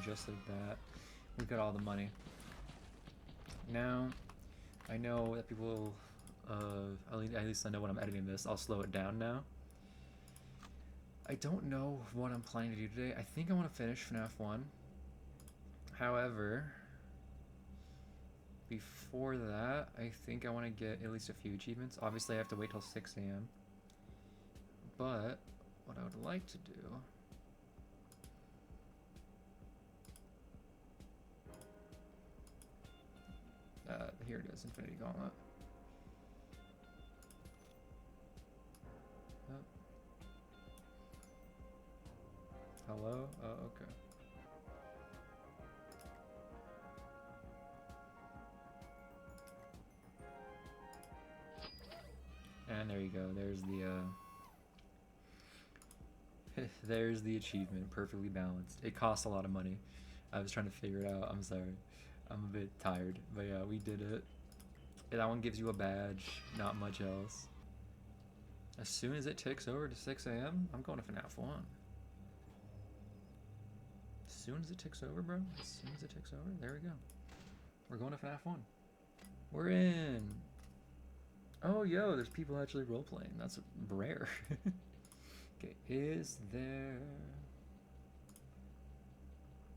just like that. We got all the money. Now, I know that people, at least I know when I'm editing this, I'll slow it down now. I don't know what I'm planning to do today. I think I want to finish FNAF 1. However, before that, I think I want to get at least a few achievements. Obviously, I have to wait till 6 a.m. But what I would like to do... here it is, Infinity Gauntlet. Oh. Hello? Oh, okay. And there you go. There's the there's the achievement, perfectly balanced. It costs a lot of money. I was trying to figure it out. I'm sorry. I'm a bit tired, but yeah, we did it. That one gives you a badge, not much else. As soon as it ticks over to 6 a.m., I'm going to FNAF 1. As soon as it ticks over, bro. As soon as it ticks over, there we go. We're going to FNAF 1. We're in. Oh, yo, there's people actually role-playing. That's rare. Okay, is there...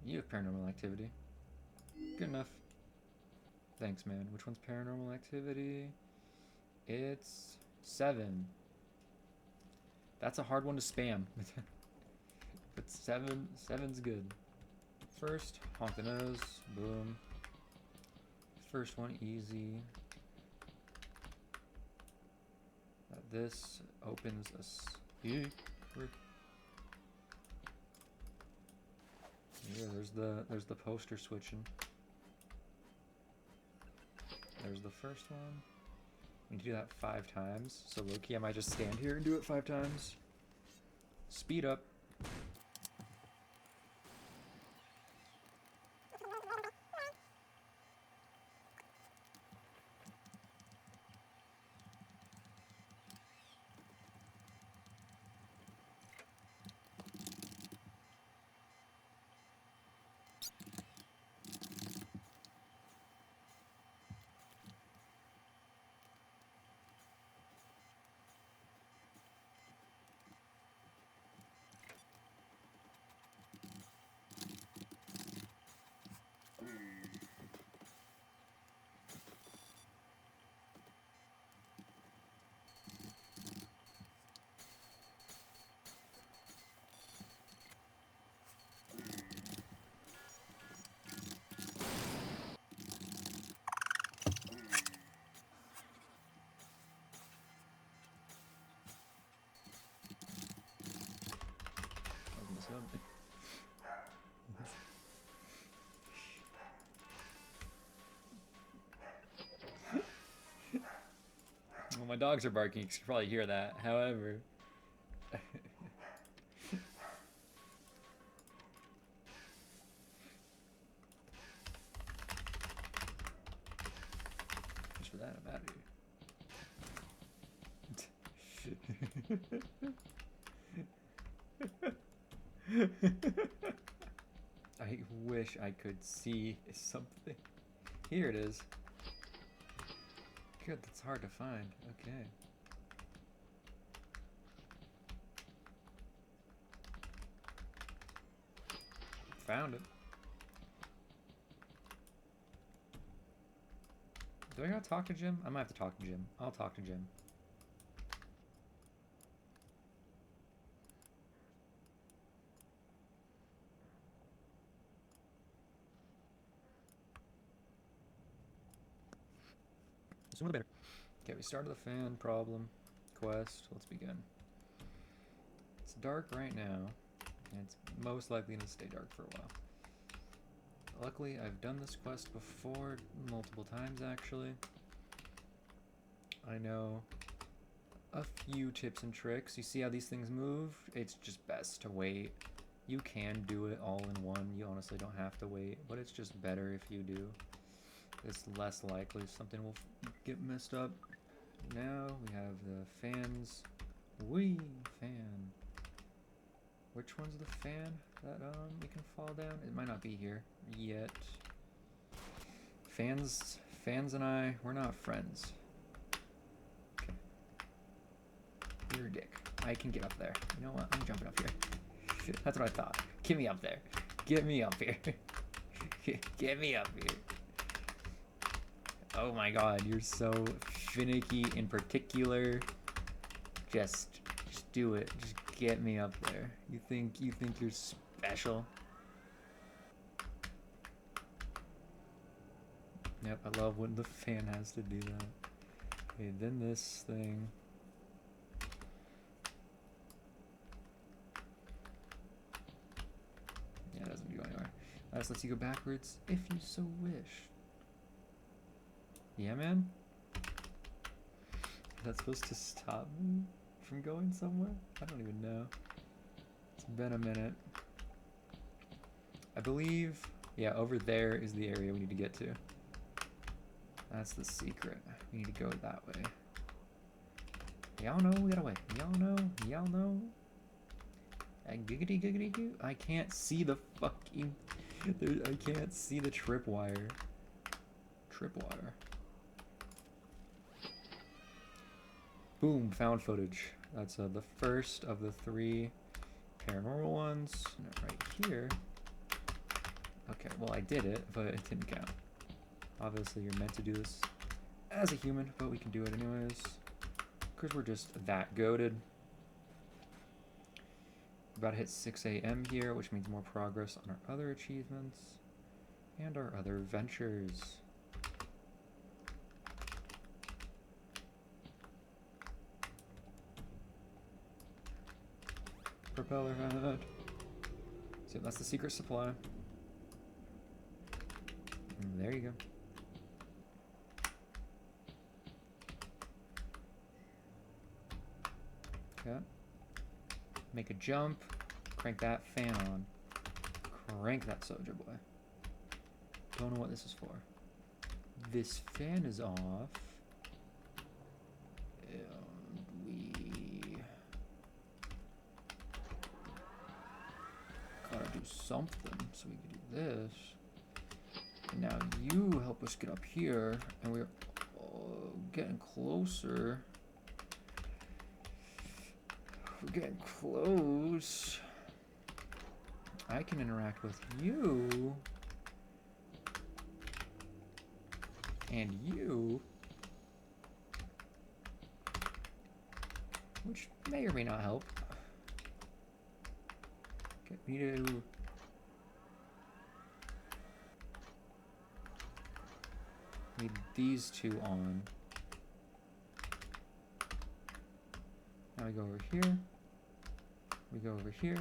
You have Paranormal Activity. Good enough. Thanks, man. Which one's Paranormal Activity? It's 7. That's a hard one to spam. But 7's good. First, honk the nose. Boom. First one, easy. This opens a secret. Yeah, there's the poster switching. There's the first one. We need to do that 5 times. So low-key, I might just stand here and do it 5 times. Speed up. Well, my dogs are barking, you can probably hear that. However... Just for that, I'm out of here. I wish I could see something. Here it is. Good, that's hard to find. Okay. Found it. Do I gotta talk to Jim? I might have to talk to Jim. I'll talk to Jim. The sooner the better. Okay, we started the fan problem quest. Let's begin. It's dark right now, and it's most likely going to stay dark for a while. Luckily, I've done this quest before, multiple times actually. I know a few tips and tricks. You see how these things move? It's just best to wait. You can do it all in one. You honestly don't have to wait, but it's just better if you do. It's less likely something will get messed up. Now we have the fans. Wee fan. Which one's the fan? that we can fall down. It might not be here yet. Fans and I, we're not friends. Okay. You're a dick. I can get up there. You know what? I'm jumping up here. That's what I thought. Get me up there. Get me up here. Get me up here. Oh my god, you're so finicky in particular. Just do it. Just get me up there. You think you're special? Yep, I love when the fan has to do that. Okay, then this thing. Yeah, it doesn't go anywhere. This lets you go backwards if you so wish. Yeah, man? Is that supposed to stop me from going somewhere? I don't even know. It's been a minute. I believe, yeah, over there is the area we need to get to. That's the secret. We need to go that way. Y'all know we gotta wait. Y'all know. Y'all know. Giggity giggity goo. I can't see the fucking. I can't see the tripwire. Tripwire. Boom! Found footage. That's the first of the 3 paranormal ones. Right here. Okay, well I did it, but it didn't count. Obviously, you're meant to do this as a human, but we can do it anyways. Because we're just that goated. About to hit 6 a.m. here, which means more progress on our other achievements and our other ventures. Propeller head. So that's the secret supply. And there you go. Okay. Make a jump. Crank that fan on. Crank that soldier boy. Don't know what this is for. This fan is off. And we gotta do something so we can do this. And now you help us get up here, and we're getting closer. We're getting close. I can interact with you. And you. Which may or may not help. Okay, we need to... need these 2 on. Now we go over here. We go over here.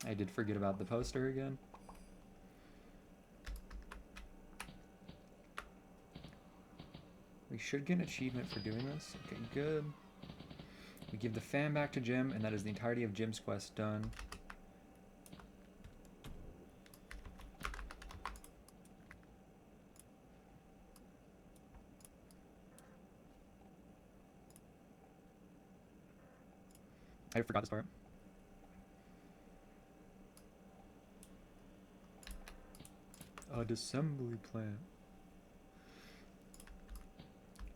I did forget about the poster again. We should get an achievement for doing this. Okay, good. We give the fan back to Jim, and that is the entirety of Jim's quest done. I forgot this part. A disassembly plant.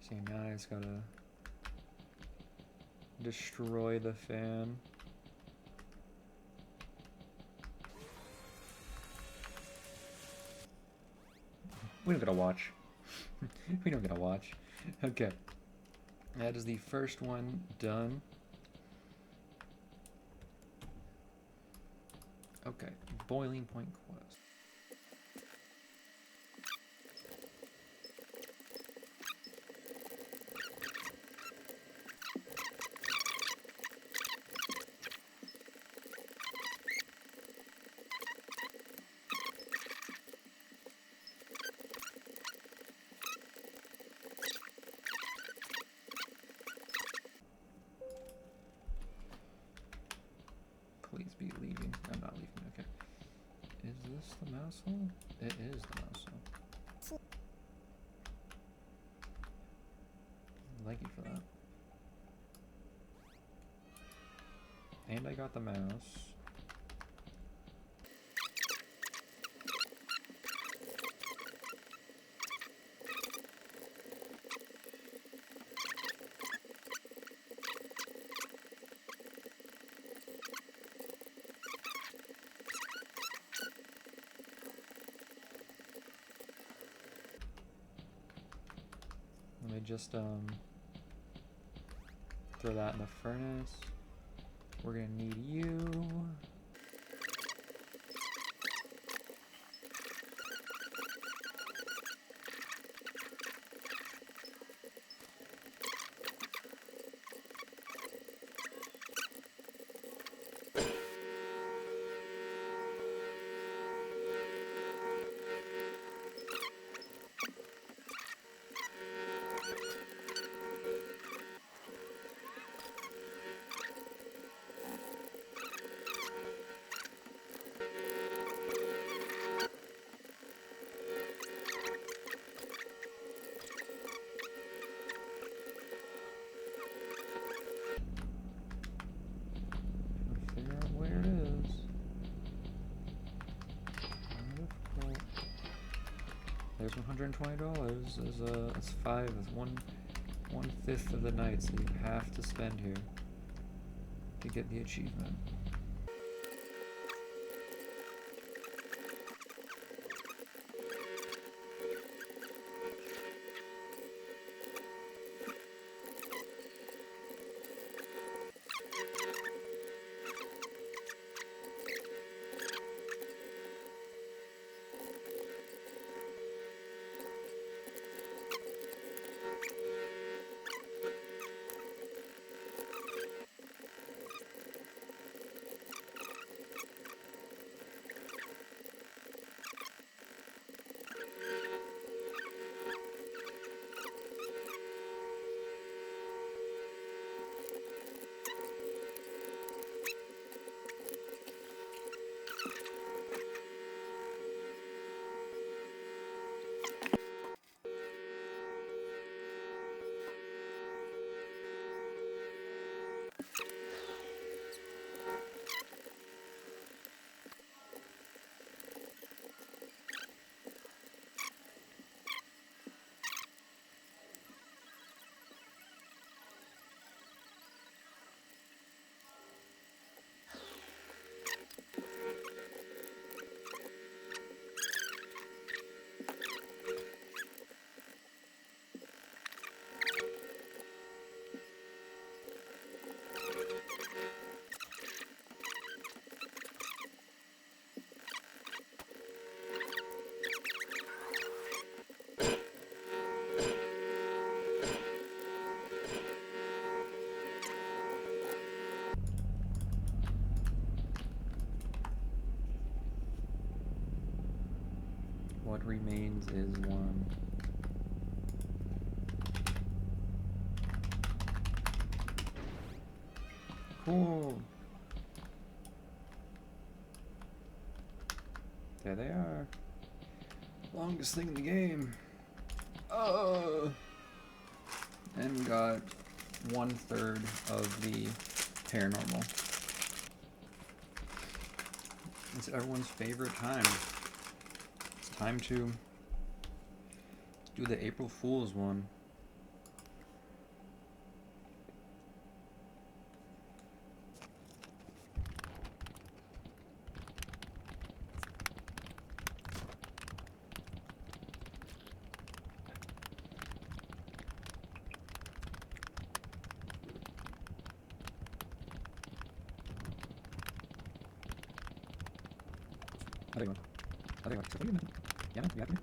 See, now I just gotta destroy the fan. We don't gotta watch. We don't gotta watch. Okay. That is the first one done. Okay, boiling point quest. Please be leaving. I'm not leaving, okay. mouse hole? It is the mouse hole. I like you for that. And I got the mouse. Let me just throw that in the furnace. We're gonna need you. Figure out where it is. Not difficult. There's $120. That's five. That's one fifth of the nights that you have to spend here to get the achievement. What remains is one. Cool. There they are. Longest thing in the game. Oh. And we got 1/3 of the paranormal. It's everyone's favorite time. It's time to do the April Fool's one. How they going? So what are you doing? Yeah, no, you have to. This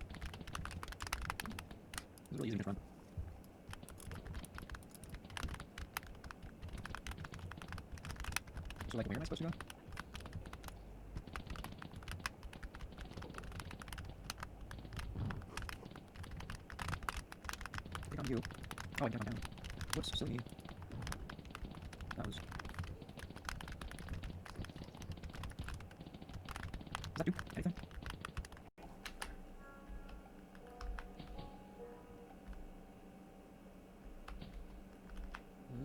is really easy to run. So like, where am I supposed to go? Click on you. Oh, I can down. Whoops, silly. That was... Does that do anything?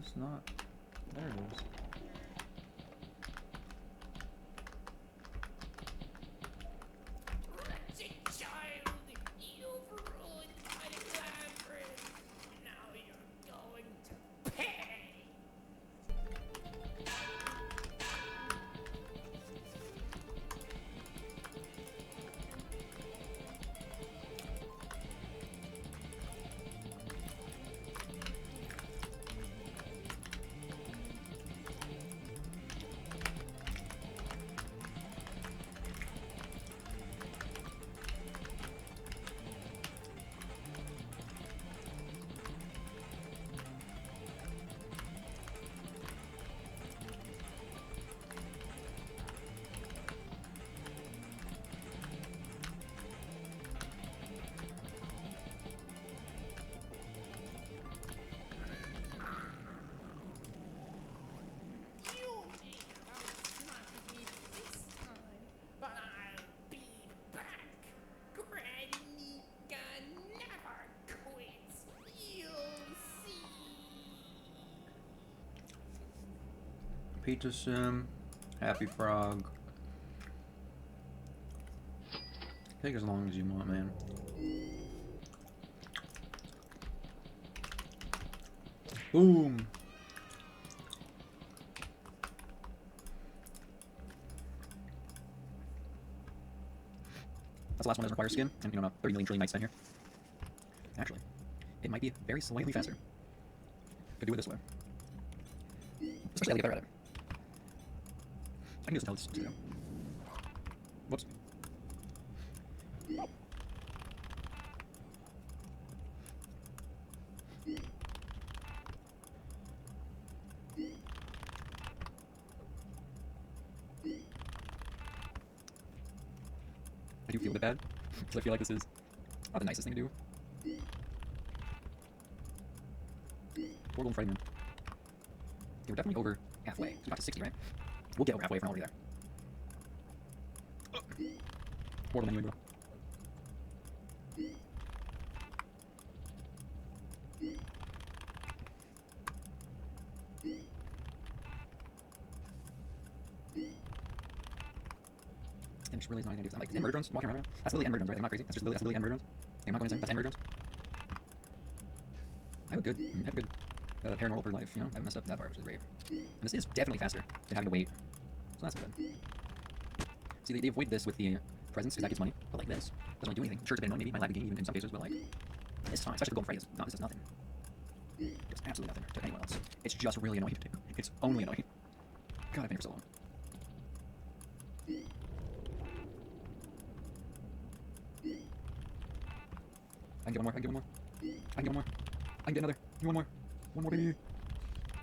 Just not. There it is. Pizza Sim, Happy Frog. Take as long as you want, man. Boom! That's the last one that requires skin, and you know, not 30 million trillion nights spent here. Actually, it might be very slightly faster to do it this way. Especially as I get better at it. I can do this until it's 0. Whoops. I do feel a bit bad, because I feel like this is not the nicest thing to do. Poor Golden Freddy, man. Okay, we're definitely over halfway. So we got to 60, right? We'll get over halfway if we're not already there. Portal anyway, bro. And just really is not gonna do that. Like, end murder drones walking around right now? That's literally end murder drones, right? I'm not crazy. That's literally end murder drones. Okay, I'm not going insane. That's end murder drones. I have a good paranormal per life, you know? I haven't messed up that part, which is great. And this is definitely faster than having to wait. So that's good. See, they avoid this with the presence, because that gives money. But like this, doesn't really do anything. Sure, it's a bit annoying, maybe, might lag the game even in some cases, but like, it's fine. Especially the Golden Freddy is not, this is nothing. It's absolutely nothing to anyone else. It's just really annoying. It's only annoying. God, I've been here for so long. I can get one more, I can get one more. I can get one more. I can get another. Give me one more. One more, baby.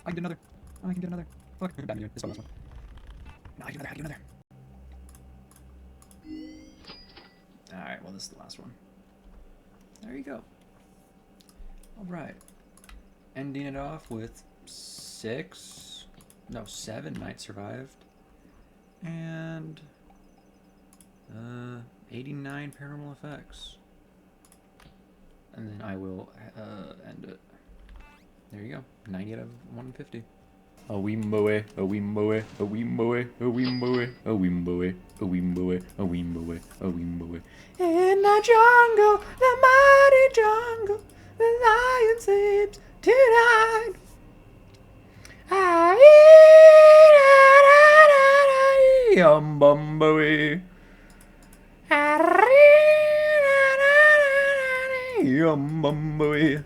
I can get another. I can get another. Fuck. Bad idea. This one, this one. No, I can get another, I can get another. Alright, well, this is the last one. There you go. Alright. Ending it off with 7 nights survived. And 89 paranormal effects. And then I will end it. There you go. 90 out of 150. A wee moe, a wee moe, a wee moe, a wee moe, a wee moe, a wee moe, a wee moe, a wee moe. In the jungle, the mighty jungle, the lion sleeps tonight. Bumboe. Bumboe.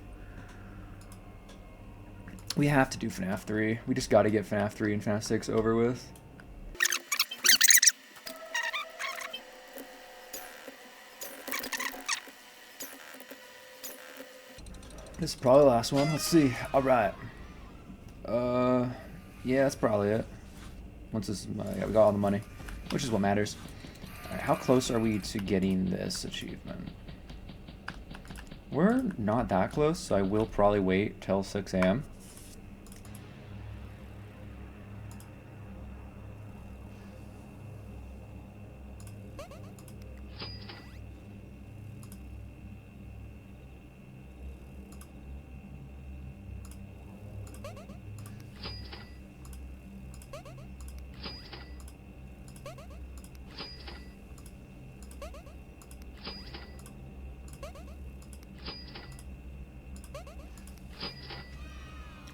We have to do FNAF 3. We just gotta get FNAF 3 and FNAF 6 over with. This is probably the last one. Let's see. Alright. Yeah, that's probably it. Once this, yeah, we got all the money, which is what matters. Alright, how close are we to getting this achievement? We're not that close, so I will probably wait till 6 a.m.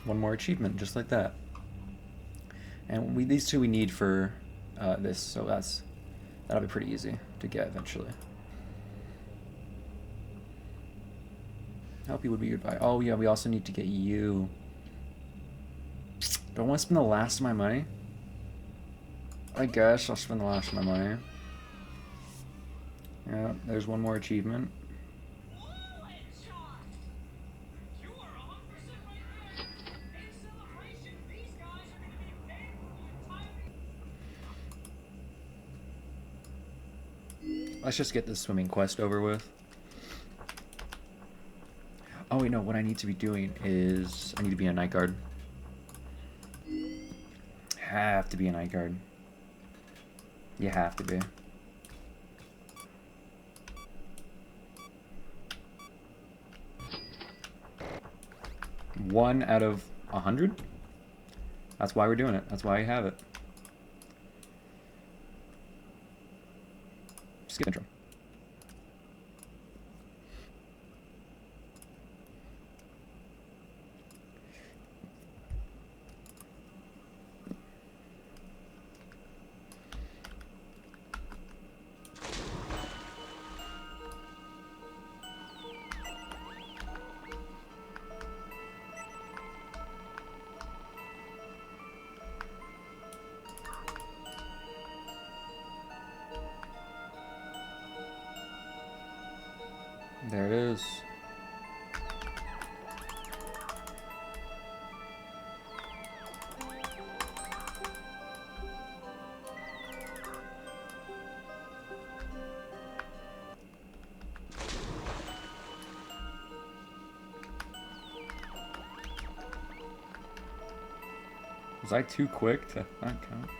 One more achievement, just like that. And these two we need for this, so that'll be pretty easy to get eventually. Help you would be goodbye. Oh yeah, we also need to get you. Do I want to spend the last of my money? I guess I'll spend the last of my money. Yeah, there's one more achievement. Let's just get this swimming quest over with. Oh wait, no, what I need to be doing is I need to be a night guard. Have to be a night guard. You have to be. One out of 100? That's why we're doing it. That's why you have it. Skip intro. There it is. Was I too quick to not count?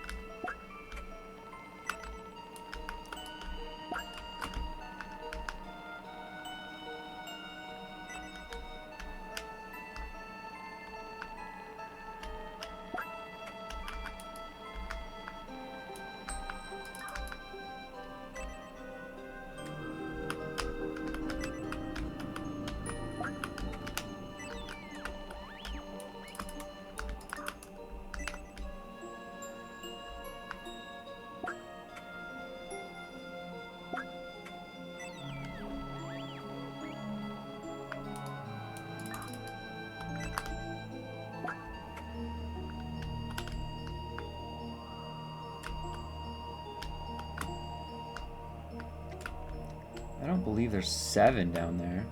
I don't believe there's 7 down there.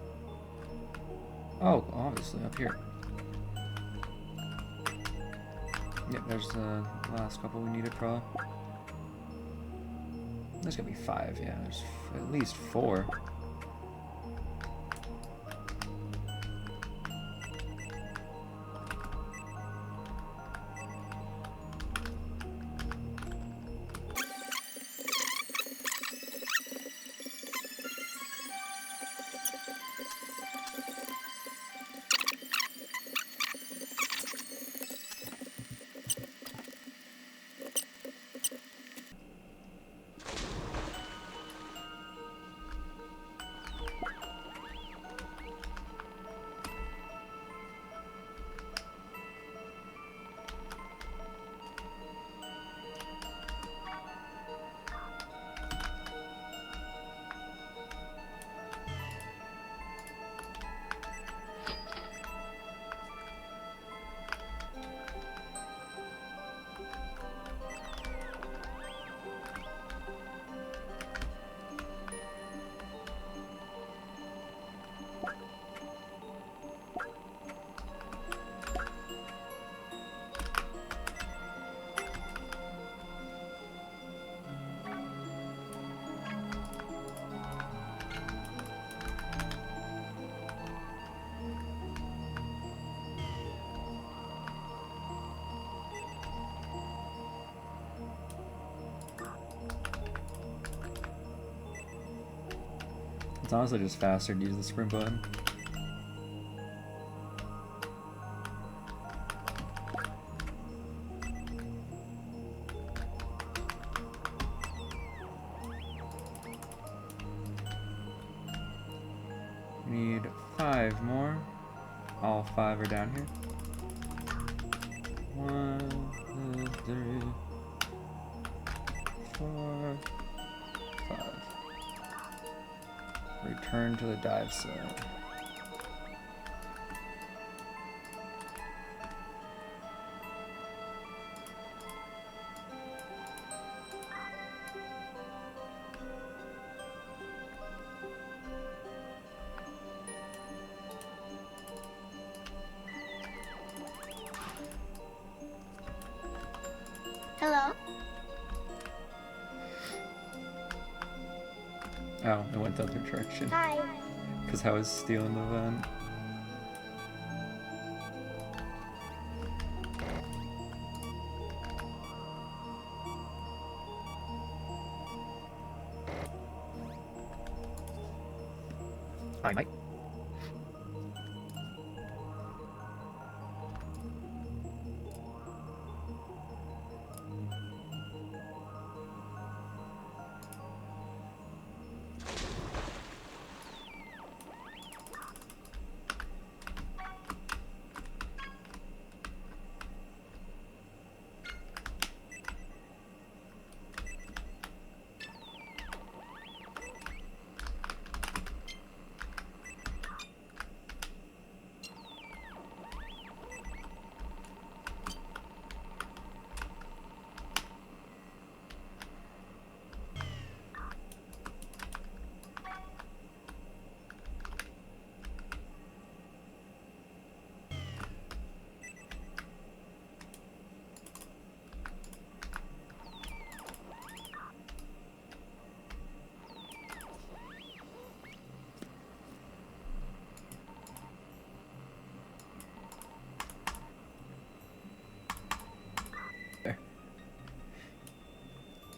Oh, obviously, up here. Yep, there's the last couple we needed, probably. There's gonna be 5, yeah. There's at least 4. It's honestly just faster to use the sprint button. We need 5 more. All 5 are down here. 1, 2, 3, 4, 5. Return to the dive site. Hello? Oh, it went the other direction. Hi. Because I was stealing the vent. Hi, Mike.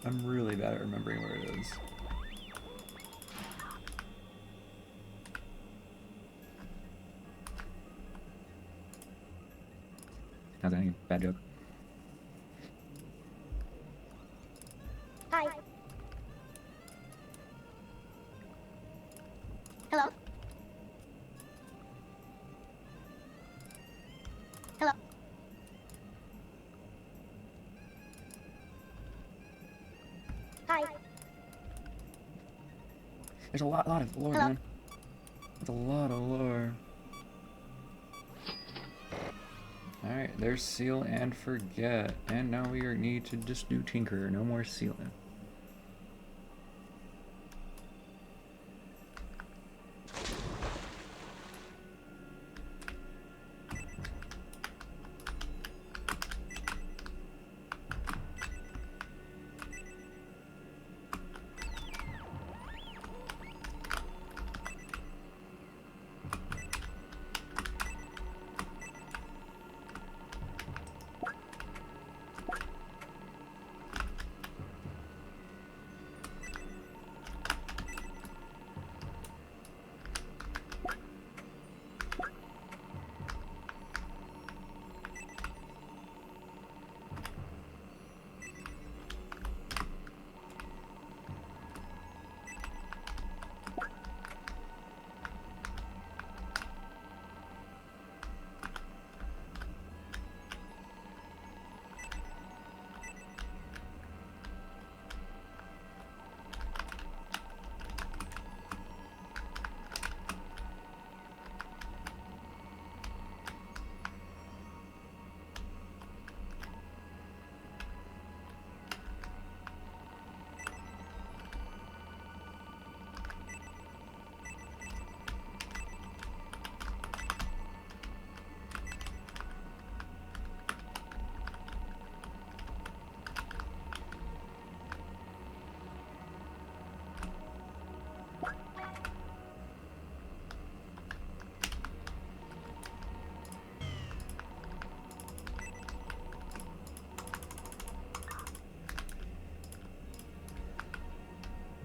I'm really bad at remembering where it is. How's that any bad joke? Hi. Hello? Hello? Hi. There's a lot of lore, Hello? man. There's a lot of lore. Alright, there's seal and forget. And now we need to just do tinker. No more sealing.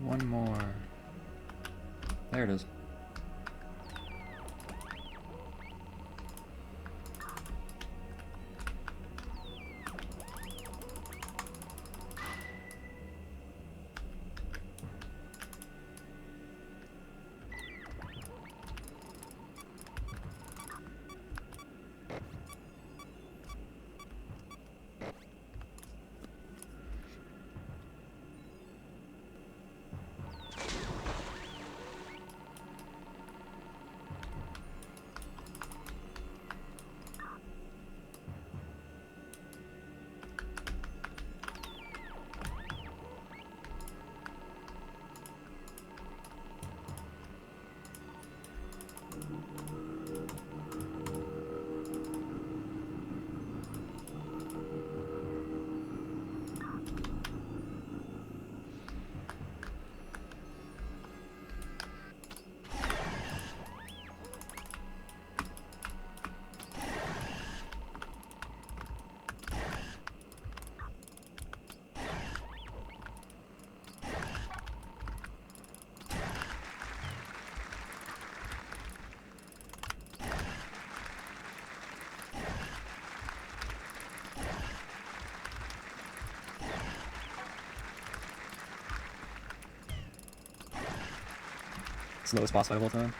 One more. There it is. Slowest boss fight of all time.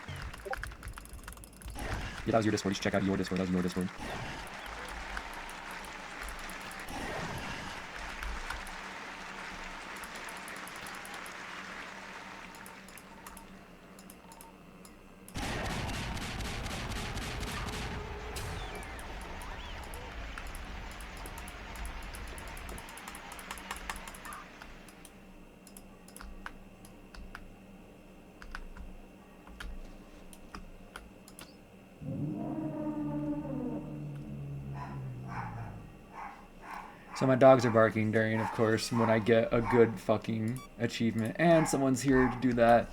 Yeah, that was your Discord. You should check out your Discord. That was your Discord. So my dogs are barking during, of course, when I get a good fucking achievement. And someone's here to do that.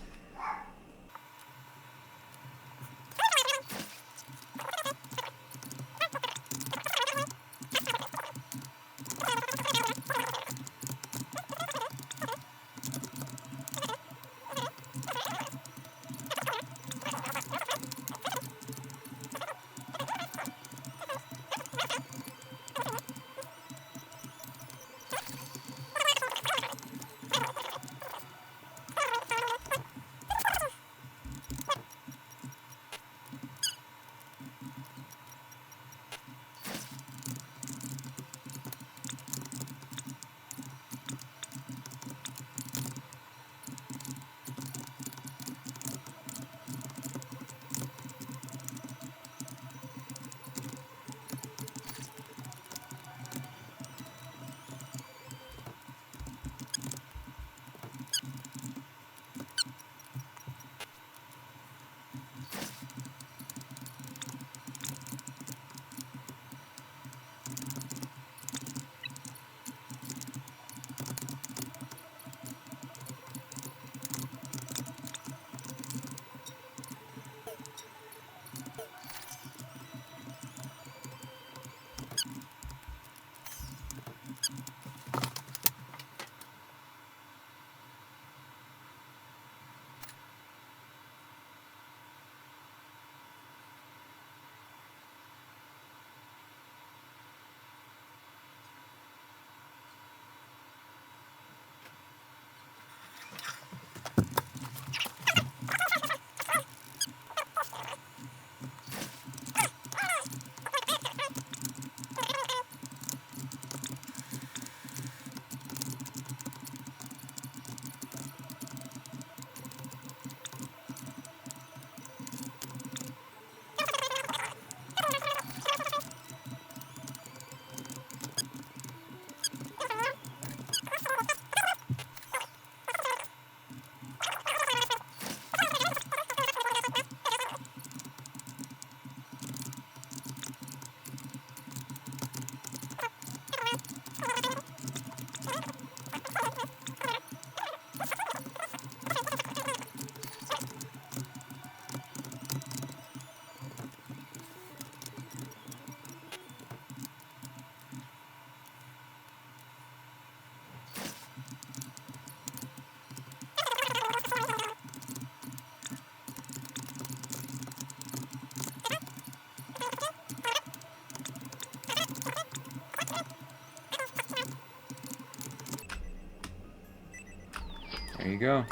There you go.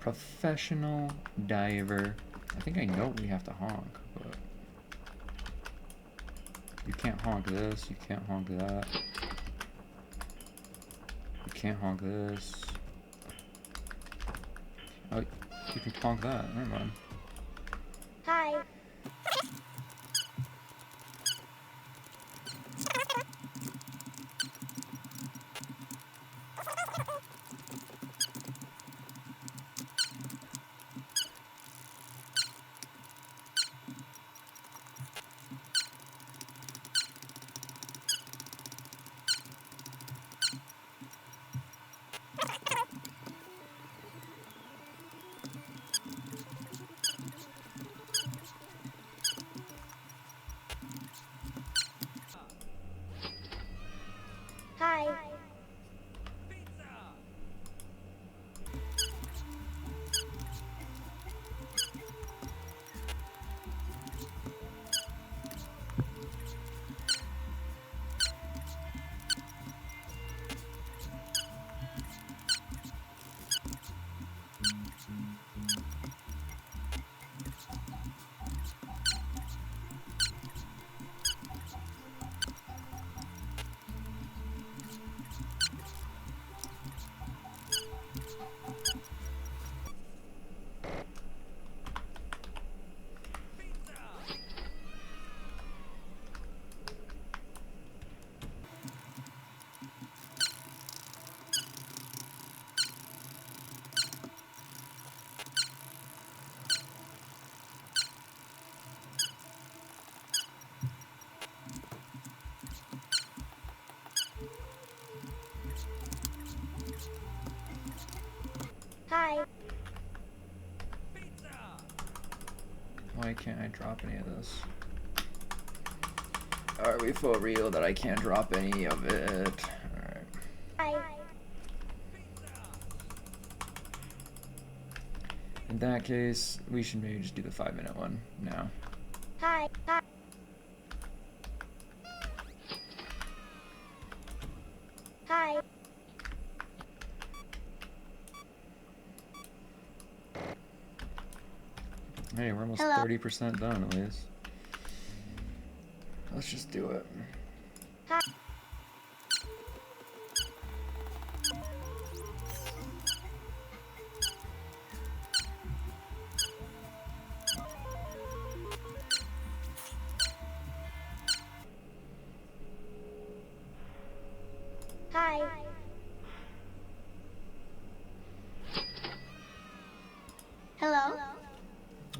Professional diver. I think I know we have to honk, but you can't honk this, you can't honk that. You can't honk this. Oh, you can honk that. Never mind. Hi. Why can't I drop any of this? Are we for real that I can't drop any of it? Alright. Hi. In that case, we should maybe just do the 5-minute one now. Hi. Hi. Hi. Hey, we're almost Hello. 30% done at least. Let's just do it. Hi. Hi. Hello.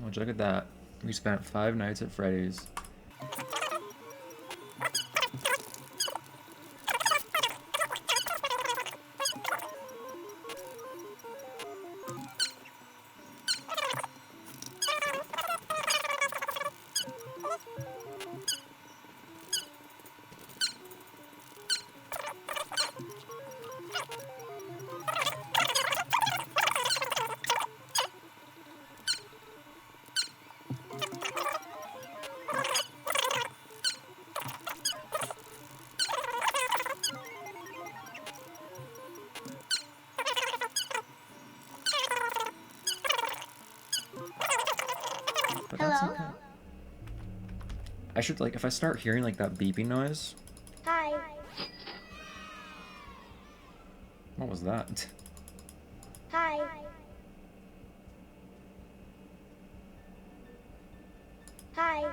Oh, look at that. We spent 5 nights at Freddy's. But that's Hello. okay. I should, like, if I start hearing, like, that beeping noise. Hi. What was that? Hi. Hi.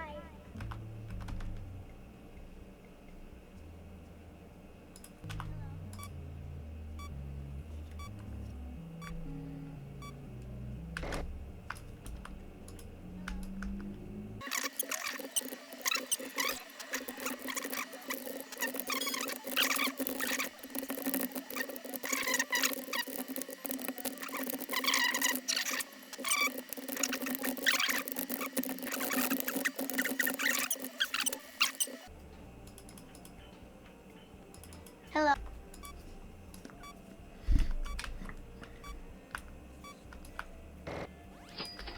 Hello.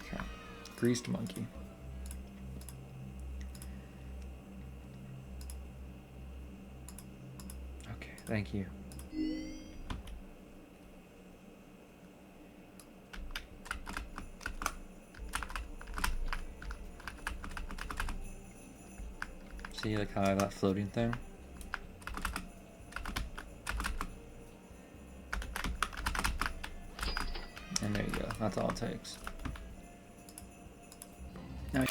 Okay. Greased monkey. Okay, thank you. See, like, how I have that floating thing? And there you go. That's all it takes. Now,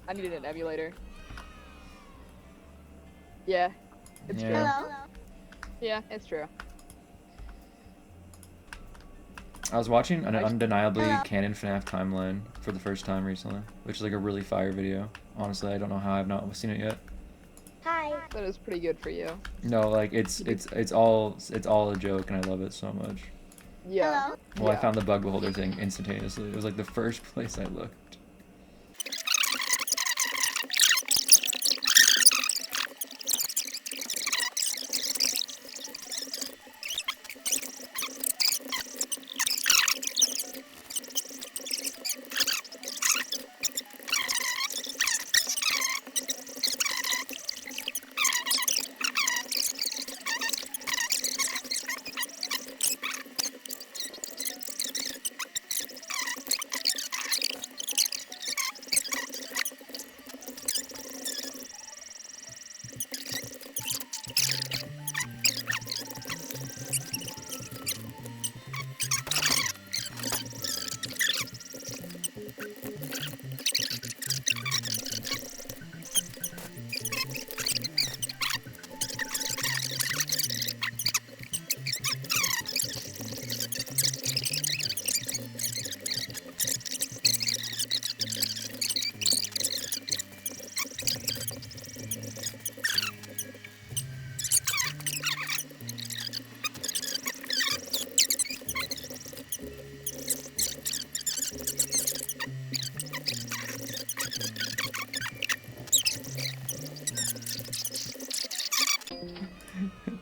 I needed an emulator. Yeah, it's true. yeah. Hello. Yeah, it's true. I was watching an undeniably Hello. canon FNAF timeline for the first time recently, which is like a really fire video. Honestly, I don't know how I've not seen it yet. Hi. That is pretty good for you. No, like it's all a joke, and I love it so much. Yeah. Hello? Well, I Yeah. found the bug beholder thing instantaneously. It was like the first place I looked.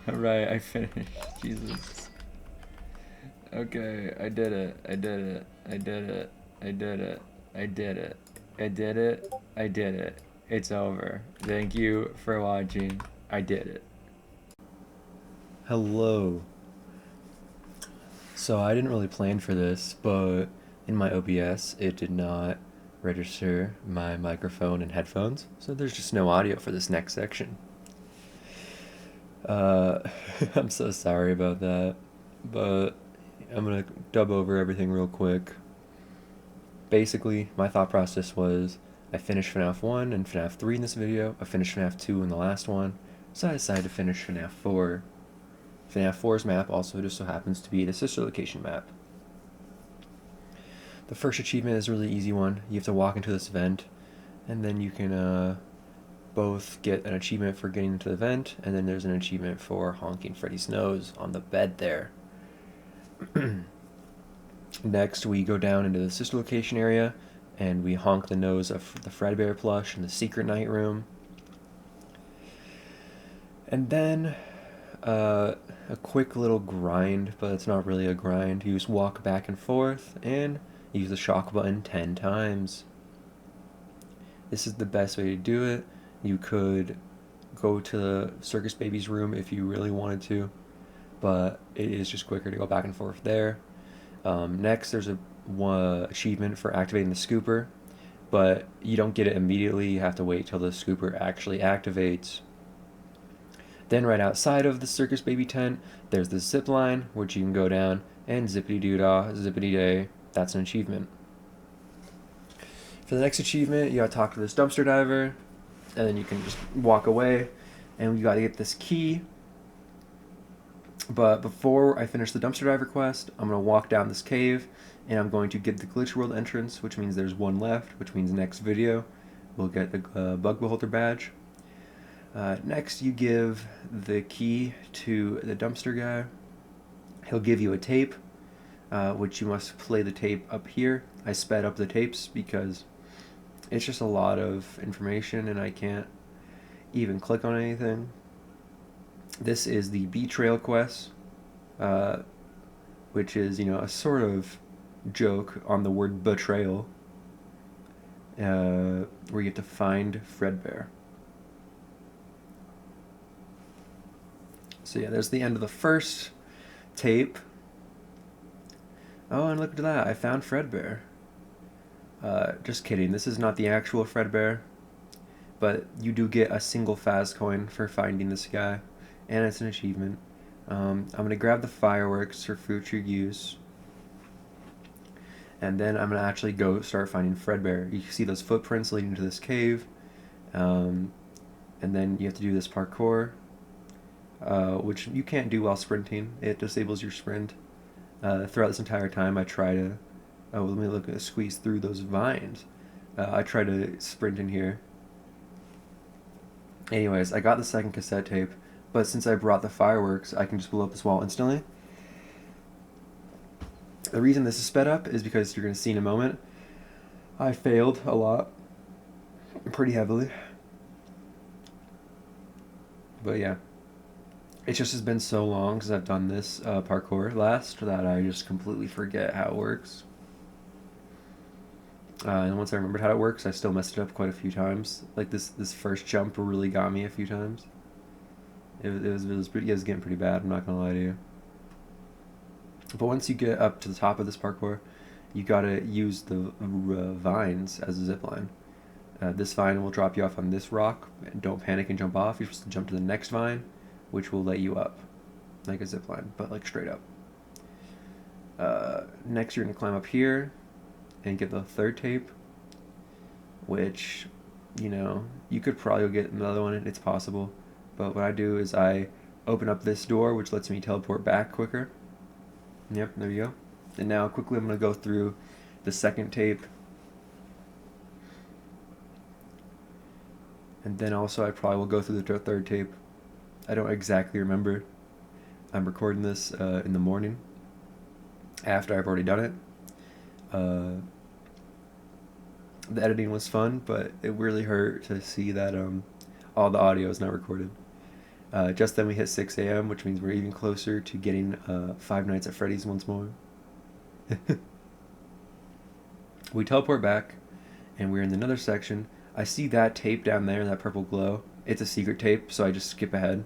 Alright, I finished. Jesus. Okay, I did it. I did it. I did it. I did it. I did it. I did it. I did it. It's over. Thank you for watching. I did it. Hello. So I didn't really plan for this, but in my OBS it did not register my microphone and headphones, so there's just no audio for this next section. I'm so sorry about that, but I'm gonna dub over everything real quick. Basically, my thought process was I finished FNAF 1 and FNAF 3 in this video, I finished FNAF 2 in the last one, so I decided to finish FNAF 4. FNAF 4's map also just so happens to be the sister location map. The first achievement is a really easy one. You have to walk into this vent, and then you can both get an achievement for getting into the vent, and then there's an achievement for honking Freddy's nose on the bed there. Next, we go down into the sister location area, and we honk the nose of the Fredbear plush in the secret night room. And then a quick little grind, but it's not really a grind. You just walk back and forth and use the shock button 10 times. This is the best way to do it. You could go to the Circus Baby's room if you really wanted to, but it is just quicker to go back and forth there. Next, there's one achievement for activating the scooper, but you don't get it immediately. You have to wait till the scooper actually activates. Then right outside of the Circus Baby tent, there's the zip line, which you can go down, and zippity-doo-dah, zippity-day, that's an achievement. For the next achievement, you gotta talk to this dumpster diver, and then you can just walk away, and you gotta get this key. But before I finish the dumpster diver quest, I'm gonna walk down this cave, and I'm going to get the glitch world entrance, which means there's one left, which means next video we'll get the bug beholder badge. Next, you give the key to the dumpster guy. He'll give you a tape, which you must play the tape up here. I sped up the tapes because it's just a lot of information and I can't even click on anything. This is the Betrayal quest, which is, a sort of joke on the word betrayal, where you have to find Fredbear. So yeah, there's the end of the first tape. Oh, and look at that, I found Fredbear. Just kidding, this is not the actual Fredbear, but you do get a single Faz coin for finding this guy, and it's an achievement. I'm going to grab the fireworks for future use, and then I'm going to actually go start finding Fredbear. You can see those footprints leading to this cave, and then you have to do this parkour. Which you can't do while sprinting. It disables your sprint. Throughout this entire time I try to... Oh, let me squeeze through those vines. I try to sprint in here. Anyways, I got the second cassette tape, but since I brought the fireworks, I can just blow up this wall instantly. The reason this is sped up is because you're going to see in a moment, I failed a lot, pretty heavily. But yeah, it just has been so long since I've done this parkour last that I just completely forget how it works. And once I remembered how it works, I still messed it up quite a few times. Like this first jump really got me a few times. It was getting pretty bad. I'm not gonna lie to you. But once you get up to the top of this parkour, you gotta use the vines as a zip line. This vine will drop you off on this rock. Don't panic and jump off. You're supposed to jump to the next vine, which will let you up, like a zip line, but like straight up. Next, you're gonna climb up here and get the third tape, which, you know, you could probably get another one. It's possible, but what I do is I open up this door, which lets me teleport back quicker. Yep, there you go. And now quickly I'm gonna go through the second tape. And then also I probably will go through the third tape. I don't exactly remember. I'm recording this in the morning after I've already done it. The editing was fun, but it really hurt to see that all the audio is not recorded. Just then we hit 6 a.m., which means we're even closer to getting Five Nights at Freddy's once more. We teleport back, and we're in another section. I see that tape down there, that purple glow. It's a secret tape, so I just skip ahead.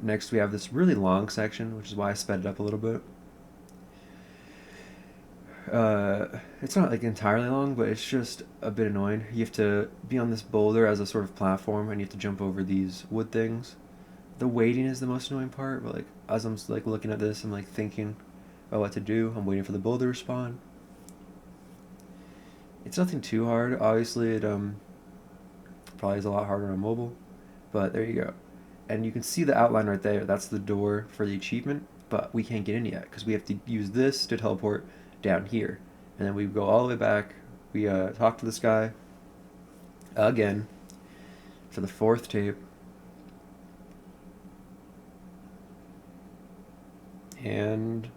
Next, we have this really long section, which is why I sped it up a little bit. It's not like entirely long, but it's just a bit annoying. You have to be on this boulder as a sort of platform, and you have to jump over these wood things. The waiting is the most annoying part, but like as I'm like looking at this, I'm like thinking about what to do. I'm waiting for the boulder to spawn. It's nothing too hard. Obviously, it probably is a lot harder on mobile, but there you go. And you can see the outline right there. That's the door for the achievement, but we can't get in yet because we have to use this to teleport down here. And then we go all the way back. We talk to this guy again for the fourth tape. And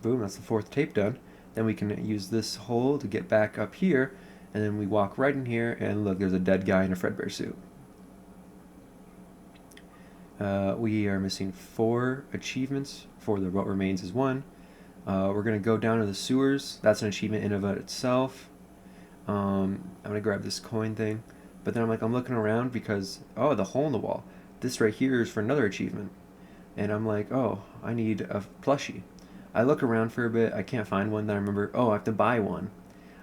boom, that's the fourth tape done. Then we can use this hole to get back up here, and then we walk right in here, and look, there's a dead guy in a Fredbear suit. We are missing 4 achievements for the What Remains is 1. We're going to go down to the sewers. That's an achievement in and of itself. I'm going to grab this coin thing. But then I'm looking around because, oh, the hole in the wall. This right here is for another achievement. And I'm like, oh, I need a plushie. I look around for a bit. I can't find one. Then I remember, oh, I have to buy one.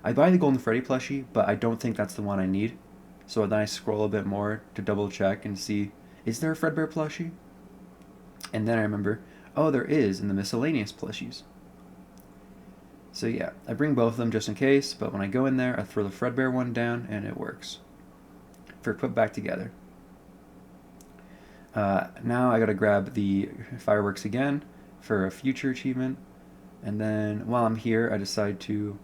I buy the Golden Freddy plushie, but I don't think that's the one I need. So then I scroll a bit more to double check and see, is there a Fredbear plushie? And then I remember, oh, there is in the miscellaneous plushies. So yeah, I bring both of them just in case, but when I go in there, I throw the Fredbear one down and it works. For put back together. Now I gotta grab the fireworks again for a future achievement. And then while I'm here, I decide to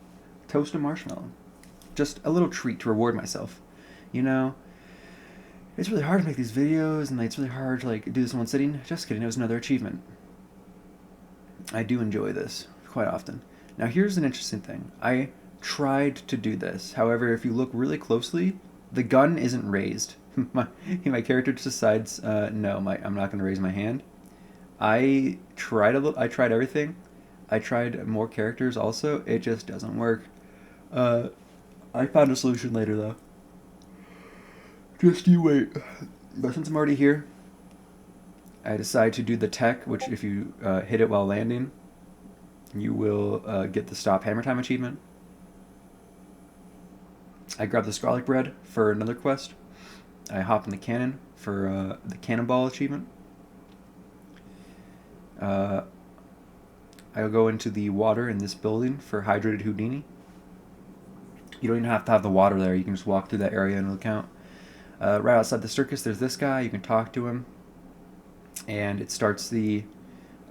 toast a marshmallow. Just a little treat to reward myself. You know, it's really hard to make these videos and it's really hard to like do this in one sitting. Just kidding, it was another achievement. I do enjoy this quite often. Now here's an interesting thing. I tried to do this. However, if you look really closely, the gun isn't raised. my character just decides, no, I'm not going to raise my hand. I tried everything. I tried more characters also. It just doesn't work. I found a solution later though. Just you wait. But since I'm already here, I decide to do the tech, which if you hit it while landing, you will get the Stop Hammer Time achievement. I grab the Scarlet Bread for another quest. I hop in the cannon for the Cannonball achievement. I'll go into the water in this building for Hydrated Houdini. You don't even have to have the water there. You can just walk through that area and it'll count. Right outside the circus, there's this guy. You can talk to him. And it starts the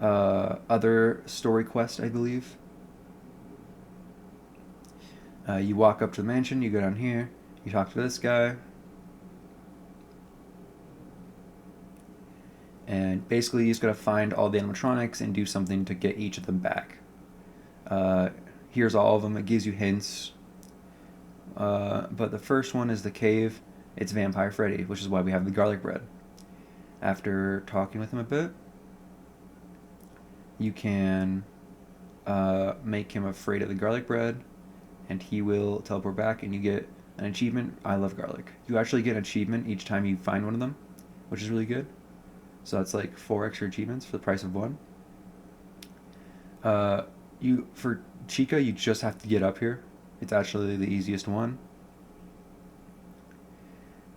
other story quest, I believe. You walk up to the mansion. You go down here. You talk to this guy. And basically, you just gotta find all the animatronics and do something to get each of them back. Here's all of them. It gives you hints. But the first one is the cave. It's Vampire Freddy, which is why we have the garlic bread. After talking with him a bit, you can make him afraid of the garlic bread, and he will teleport back, and you get an achievement. I love garlic. You actually get an achievement each time you find one of them, which is really good. So that's like 4 extra achievements for the price of 1. For Chica, you just have to get up here. It's actually the easiest one.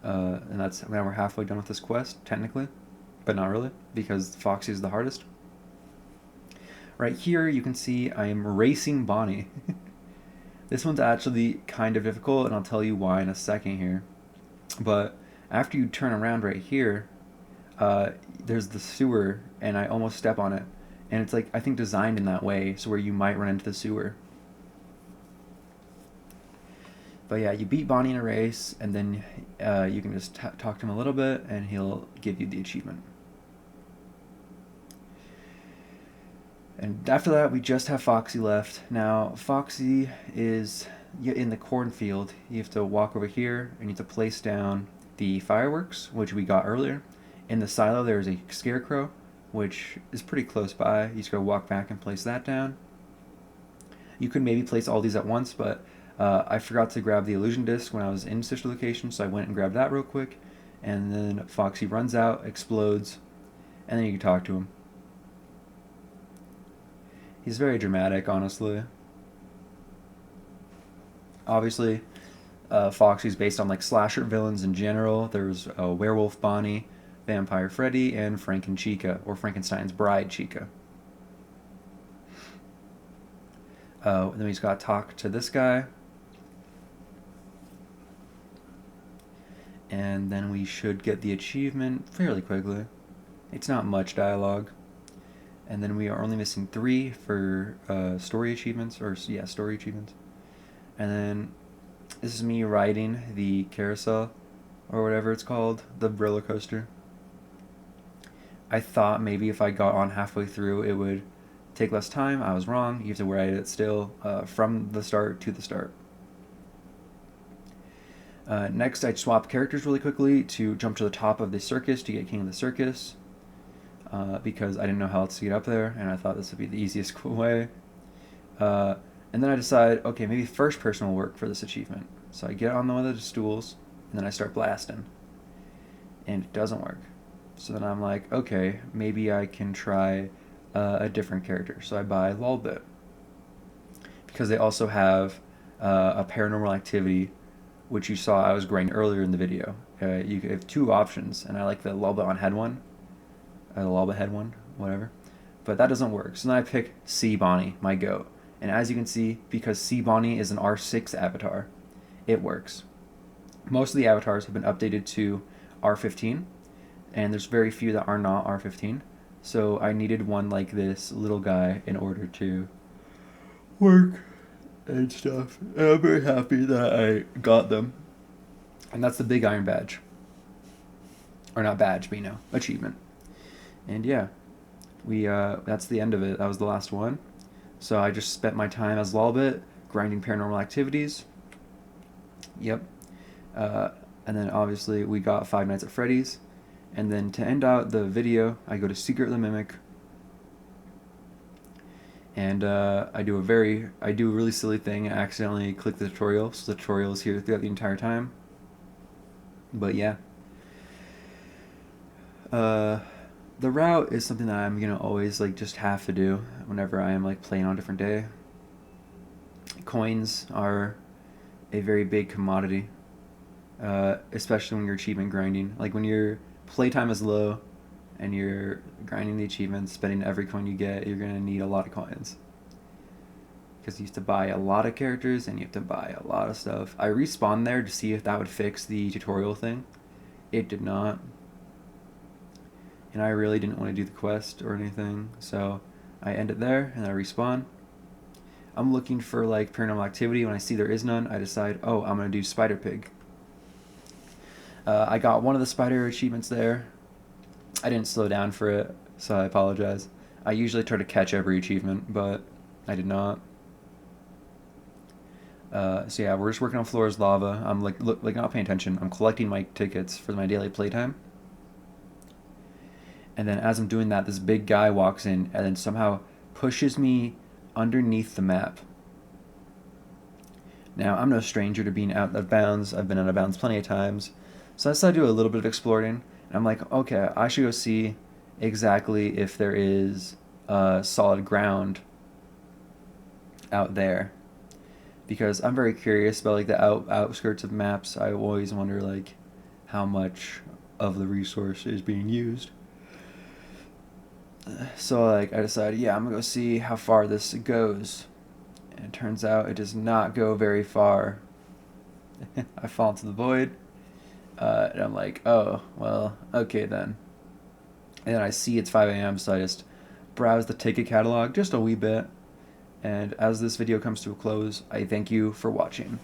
And that's now we're halfway done with this quest, technically, but not really, because Foxy is the hardest. Right here, you can see I am racing Bonnie. This one's actually kind of difficult, and I'll tell you why in a second here. But after you turn around right here, there's the sewer, and I almost step on it. And it's like, I think designed in that way, so where you might run into the sewer. But yeah, you beat Bonnie in a race, and then you can just talk to him a little bit, and he'll give you the achievement. And after that, we just have Foxy left. Now, Foxy is in the cornfield. You have to walk over here, and you have to place down the fireworks, which we got earlier. In the silo, there's a scarecrow, which is pretty close by. You just gotta walk back and place that down. You could maybe place all these at once, but I forgot to grab the illusion disc when I was in sister location, so I went and grabbed that real quick. And then Foxy runs out, explodes, and then you can talk to him. He's very dramatic, honestly. Obviously, Foxy's based on like slasher villains in general. There's Werewolf Bonnie, Vampire Freddy, and Franken Chica, or Frankenstein's bride Chica. Then we just gotta talk to this guy. And then we should get the achievement fairly quickly. It's not much dialogue. And then we are only missing 3 for story achievements, story achievements. And then this is me riding the carousel, or whatever it's called, the roller coaster. I thought maybe if I got on halfway through, it would take less time. I was wrong. You have to ride it still from the start to the start. Next, I swap characters really quickly to jump to the top of the circus to get King of the Circus. Because I didn't know how else to get up there, and I thought this would be the easiest way. And then I decide, okay, maybe first person will work for this achievement. So I get on one of the stools, and then I start blasting. And it doesn't work. So then I'm like, okay, maybe I can try a different character. So I buy Lolbit. Because they also have a paranormal activity, which you saw I was grinding earlier in the video. You have 2 options, and I like the Lolbit on head one. The Lolbit head one, whatever. But that doesn't work. So then I pick C Bonnie, my goat. And as you can see, because C Bonnie is an R6 avatar, it works. Most of the avatars have been updated to R15, and there's very few that are not R15. So I needed one like this little guy in order to work and stuff. And I'm very happy that I got them. And that's the big iron badge. Or not badge, but achievement. And yeah, that's the end of it. That was the last one. So I just spent my time as Lolbit, grinding paranormal activities. Yep. And then obviously we got 5 Nights at Freddy's. And then to end out the video, I go to Secret the Mimic. And I do a really silly thing. I accidentally click the tutorial, so the tutorial is here throughout the entire time. But yeah. The route is something that I'm gonna always just have to do whenever I am playing on a different day. Coins are a very big commodity, especially when you're achievement grinding. Like when your playtime is low and you're grinding the achievements, spending every coin you get, you're gonna need a lot of coins. Because you have to buy a lot of characters and you have to buy a lot of stuff. I respawned there to see if that would fix the tutorial thing. It did not. And I really didn't want to do the quest or anything, so I end it there and I respawn. I'm looking for paranormal activity. When I see there is none, I decide, oh, I'm gonna do Spider Pig. I got one of the spider achievements there, I didn't slow down for it, so I apologize. I usually try to catch every achievement, but I did not. So yeah, we're just working on Flora's Lava. I'm like not paying attention. I'm collecting my tickets for my daily playtime. And then as I'm doing that, this big guy walks in and then somehow pushes me underneath the map. Now, I'm no stranger to being out of bounds. I've been out of bounds plenty of times. So I decided to do a little bit of exploring. And I'm like, okay, I should go see exactly if there is solid ground out there. Because I'm very curious about like the outskirts of maps. I always wonder like how much of the resource is being used. So like I decided, yeah, I'm gonna go see how far this goes. And it turns out it does not go very far. I fall into the void. And I'm like, oh, well, okay then. And then I see it's 5 a.m., so I just browse the ticket catalog just a wee bit. And as this video comes to a close, I thank you for watching.